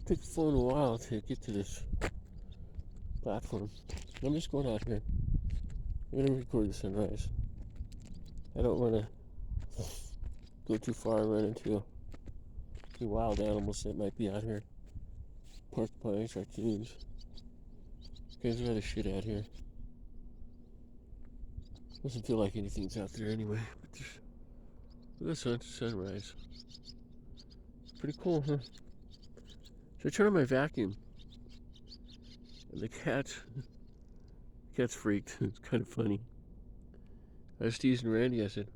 Took the phone a while to get to this platform. I'm just going out here. I'm gonna record the sunrise. I don't want to go too far and run into the wild animals that might be out here. Porcupines, raccoons. Kinds of other shit out here. Doesn't feel like anything's out there anyway. But look at the sunrise. Pretty cool, huh? So I turn on my vacuum, and the cat's freaked. It's kind of funny. I was teasing Randy. I said,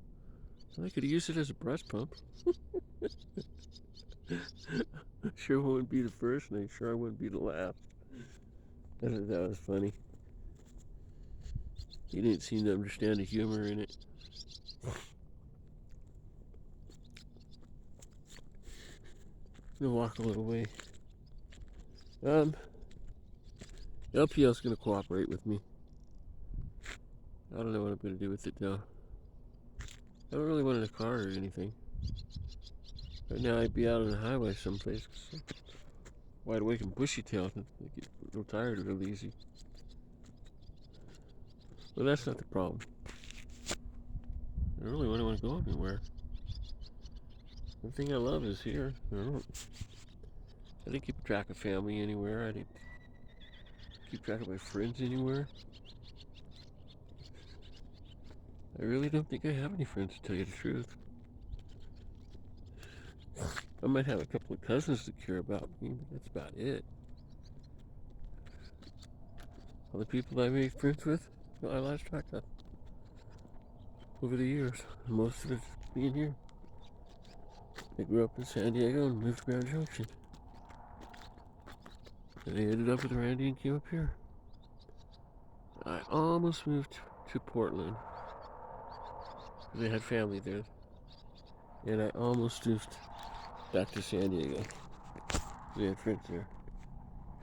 well, I could use it as a breast pump. Sure wouldn't be the first, and I wouldn't be the last. I thought that was funny. He didn't seem to understand the humor in it. I'm gonna walk a little way. The LPL's gonna cooperate with me. I don't know what I'm gonna do with it though. I don't really want a car or anything. Right now I'd be out on the highway someplace. Wide awake and bushy tailed. I get real tired real easy. But that's not the problem. I really wouldn't want to go anywhere. The thing I love is here. I didn't keep track of family anywhere. I didn't keep track of my friends anywhere. I really don't think I have any friends, to tell you the truth. I might have a couple of cousins that care about me, but that's about it. All the people I made friends with, I lost track of over the years. Most of it being here. I grew up in San Diego and moved to Grand Junction. And I ended up with Randy and came up here. I almost moved to Portland. They had family there. And I almost moved back to San Diego. They had friends there.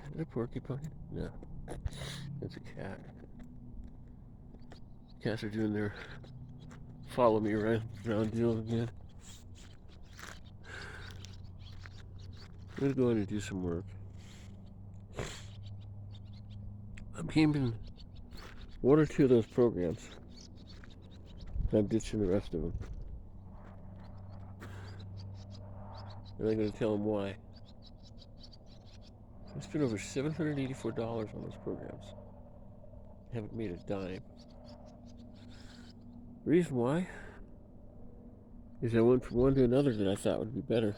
Is that a porcupine? No. That's a cat. Cats are doing their follow me around deal again. I'm gonna go in and do some work. I'm keeping one or two of those programs. And I'm ditching the rest of them. And I'm going to tell them why. I spent over $784 on those programs. I haven't made a dime. The reason why is I went from one to another that I thought would be better.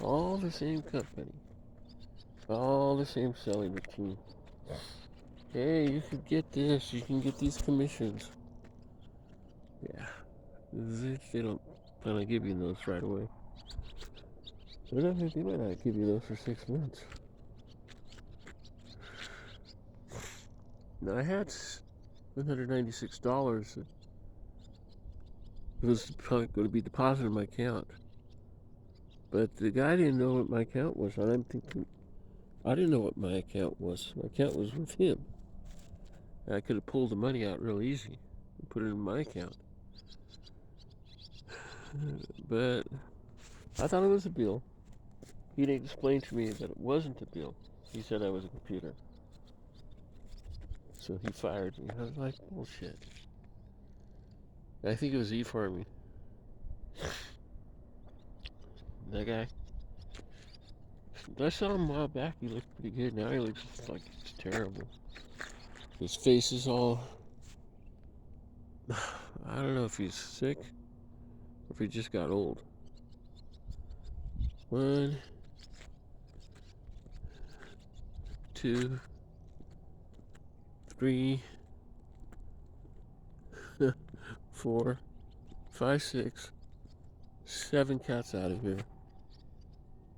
All the same company. All the same selling routine. Hey, you can get this. You can get these commissions. Yeah. They don't plan on giving those right away. They might not give you those for 6 months. Now I had $196 that was probably going to be deposited in my account. But the guy didn't know what my account was. And I'm thinking, I didn't know what my account was. My account was with him. And I could have pulled the money out real easy and put it in my account. But I thought it was a bill. He didn't explain to me that it wasn't a bill. He said I was a computer. So he fired me. I was like, bullshit. I think it was e-farming. That guy. I saw him a while back. He looked pretty good. Now he looks like it's terrible. His face is all... I don't know if he's sick or if he just got old. 1, 2, 3, 4, 5, 6, 7 cats out of here.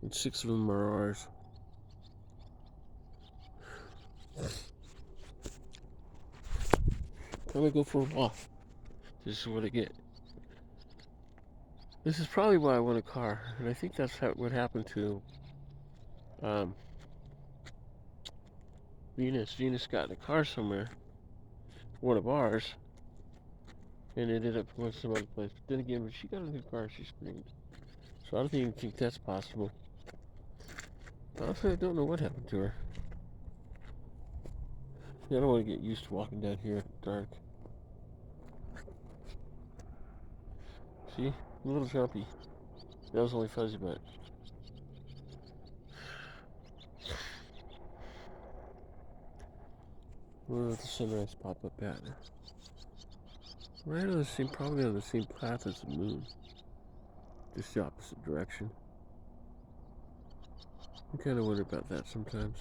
And 6 of them are ours. I'm gonna go for a walk. This is what I get. This is probably why I want a car, and I think that's what happened to Venus. Venus got in a car somewhere, one of ours, and ended up going some other place. But then again, when she got a new car, she screamed. So I don't even think that's possible. Honestly, I don't know what happened to her. I don't want to get used to walking down here at dark. See? A little jumpy. That was only Fuzzy Butt. Where did the sunrise pop up at? Right on the same, probably on the same path as the moon. Just the opposite direction. I kind of wonder about that sometimes.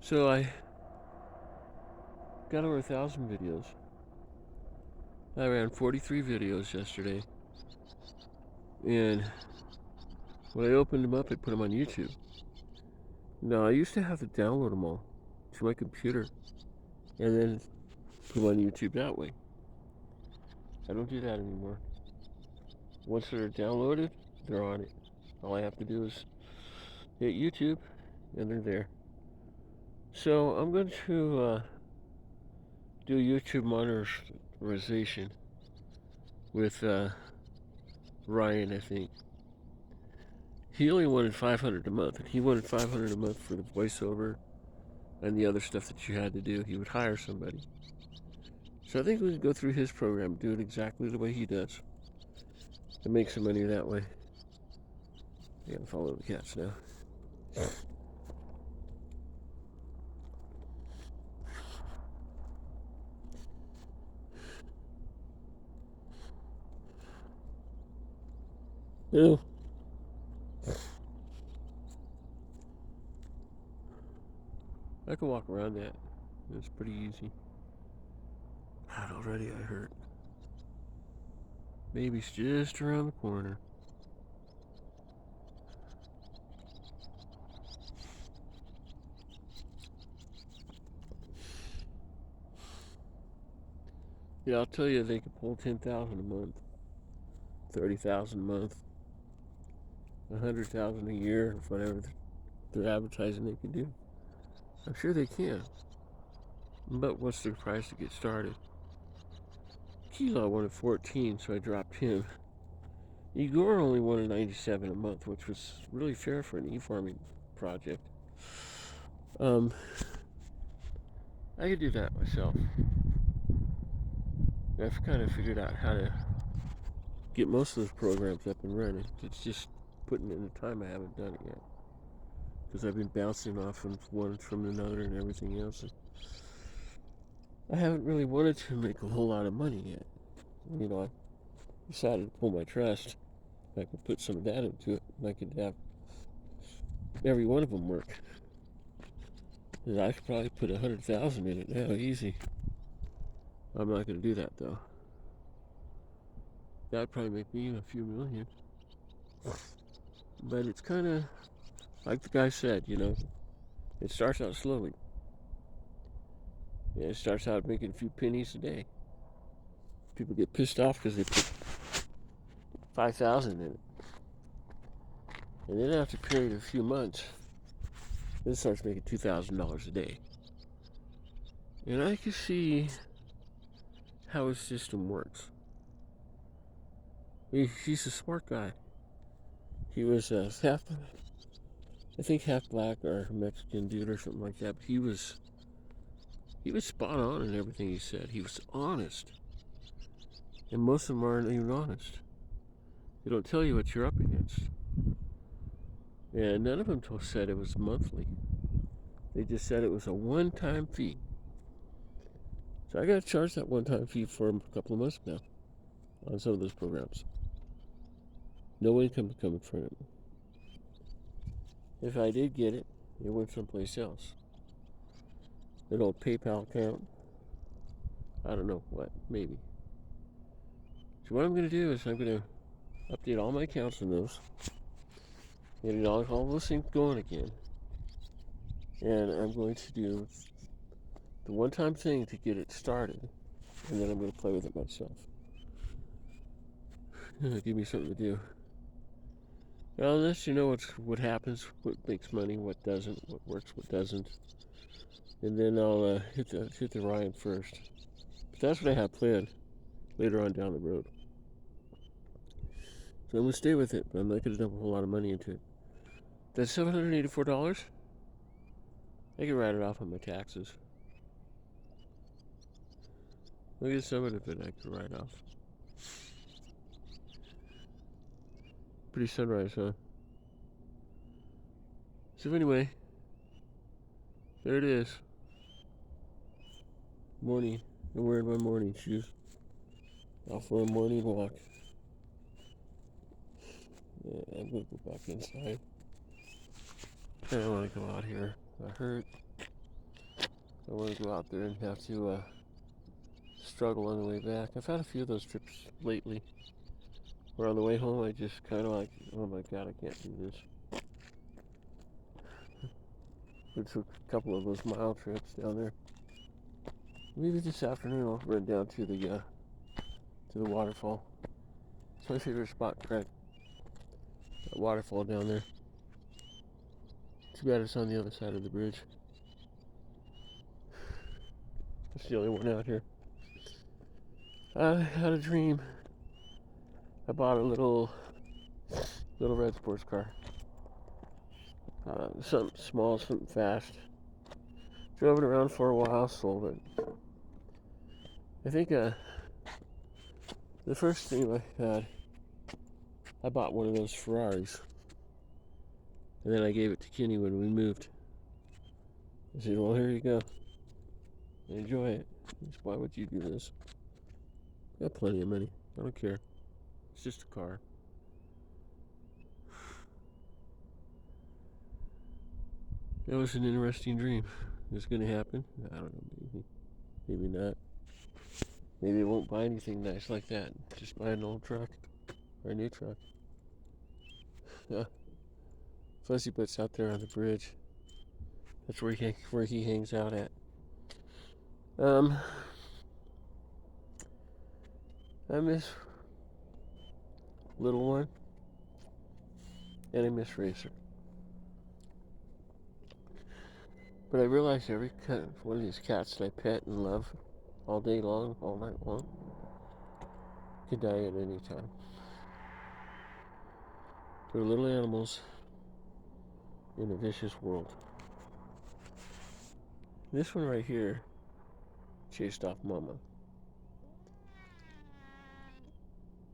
So I got over 1,000 videos. I ran 43 videos yesterday. And when I opened them up, I put them on YouTube. Now, I used to have to download them all to my computer and then put them on YouTube that way. I don't do that anymore. Once they're downloaded, they're on it. All I have to do is hit YouTube and they're there. So I'm going to do YouTube monetization with Ryan, I think. He only wanted 500 a month, and he wanted 500 a month for the voiceover and the other stuff that you had to do. He would hire somebody. So I think we could go through his program, do it exactly the way he does, and make some money that way. I gotta follow the cats now. No. I can walk around that. It's pretty easy. God, already I hurt. Baby's just around the corner. Yeah, I'll tell you, they could pull 10,000 a month, 30,000 a month, 100,000 a year, whatever they're advertising they can do. I'm sure they can. But what's the price to get started? Kilo wanted 14, so I dropped him. Igor only wanted 97 a month, which was really fair for an e-farming project. I could do that myself. I've kind of figured out how to get most of those programs up and running. It's just putting in the time I haven't done it yet. Because I've been bouncing off of one from another and everything else. And I haven't really wanted to make a whole lot of money yet. You know, I decided to pull my trust. I could put some of that into it, and I could have every one of them work. And I could probably put 100,000 in it now, easy. I'm not going to do that though. That'd probably make me a few million. But it's kind of like the guy said, you know, it starts out slowly. Yeah, it starts out making a few pennies a day. People get pissed off because they put 5,000 in it. And then after a period of a few months, it starts making $2,000 a day. And I can see how his system works. He's a smart guy. He was half, I think half black or Mexican dude or something like that. But he was spot on in everything he said. He was honest. And most of them aren't even honest. They don't tell you what you're up against. And none of them said it was monthly. They just said it was a one-time fee. So I got to charge that one-time fee for a couple of months now on some of those programs. No income coming from it. If I did get it, it went someplace else. An old PayPal account. I don't know what, maybe. So what I'm going to do is I'm going to update all my accounts in those. Get all those things going again. And I'm going to do the one-time thing to get it started. And then I'm going to play with it myself. Give me something to do. I'll let you know what happens, what makes money, what doesn't, what works, what doesn't. And then I'll hit the Ryan first. But that's what I have planned later on down the road. So I'm going to stay with it, but I'm not going to dump a whole lot of money into it. That's $784. I can write it off on my taxes. Look at some of it that I could write off. Pretty sunrise, huh? So anyway, there it is. Morning. I'm wearing my morning shoes. Off for a morning walk. Yeah, I'm gonna go back inside. I don't want to go out here. I hurt. I want to go out there and have to struggle on the way back. I've had a few of those trips lately. Where on the way home I just kind of like, oh my god, I can't do this. We took a couple of those mile trips down there. Maybe this afternoon I'll run down to the waterfall. It's my favorite spot, Craig. That waterfall down there. Too bad it's on the other side of the bridge. It's the only one out here. I had a dream. I bought a little red sports car. Something small, something fast. Drove it around for a while, sold it. I think the first thing I had, I bought one of those Ferraris. And then I gave it to Kenny when we moved. I said, well, here you go. Enjoy it. Why would you do this? I got plenty of money. I don't care. It's just a car. That was an interesting dream. Is it going to happen? I don't know. Maybe. Maybe not. Maybe I won't buy anything nice like that. Just buy an old truck. Or a new truck. Fuzzy Butt's out there on the bridge. That's where he hangs out at. I miss Little One. And I miss Racer. But I realize every one of these cats that I pet and love all day long, all night long, could die at any time. They're little animals in a vicious world. This one right here chased off Mama.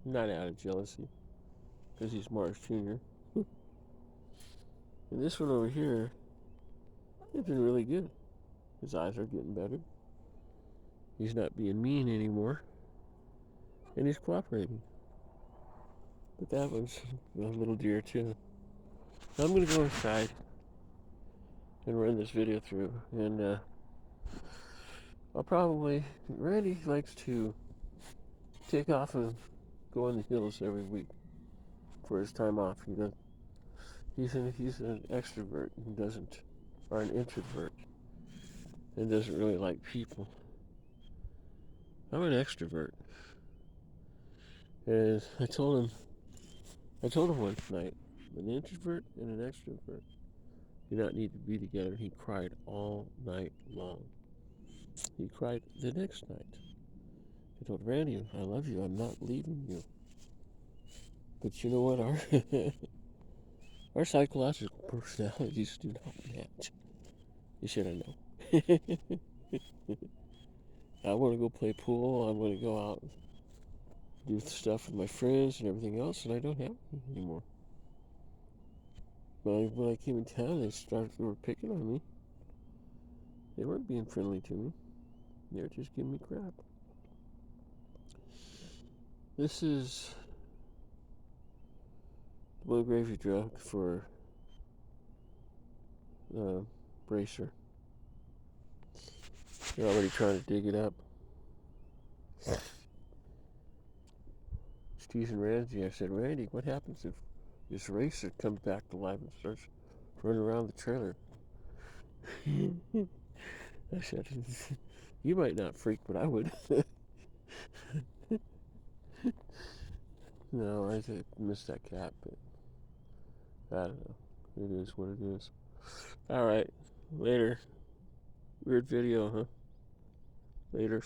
Not out of jealousy, because he's Mars Jr. And this one over here, he's been really good. His eyes are getting better. He's not being mean anymore. And he's cooperating. But that one's a little deer too. Now I'm going to go inside and run this video through. And I'll probably, Randy likes to take off and go in the hills every week for his time off. He's an extrovert and doesn't, or an introvert, and doesn't really like people. I'm an extrovert, and I told him one night, an introvert and an extrovert do not need to be together. He cried all night long. He cried the next night. I told Randy, I love you. I'm not leaving you. But you know what? Our psychological personalities do not match. You should have known. I want to go play pool. I want to go out and do stuff with my friends and everything else, and I don't have any anymore. But when I came in town, they were picking on me. They weren't being friendly to me. They were just giving me crap. This is the Blue Gravy drug for Bracer. They're already trying to dig it up. Teasing Randy. I said, Randy, what happens if this racer comes back to life and starts running around the trailer? I said, you might not freak, but I would. No, I missed that cat, but I don't know. It is what it is. Alright, later. Weird video, huh? Later.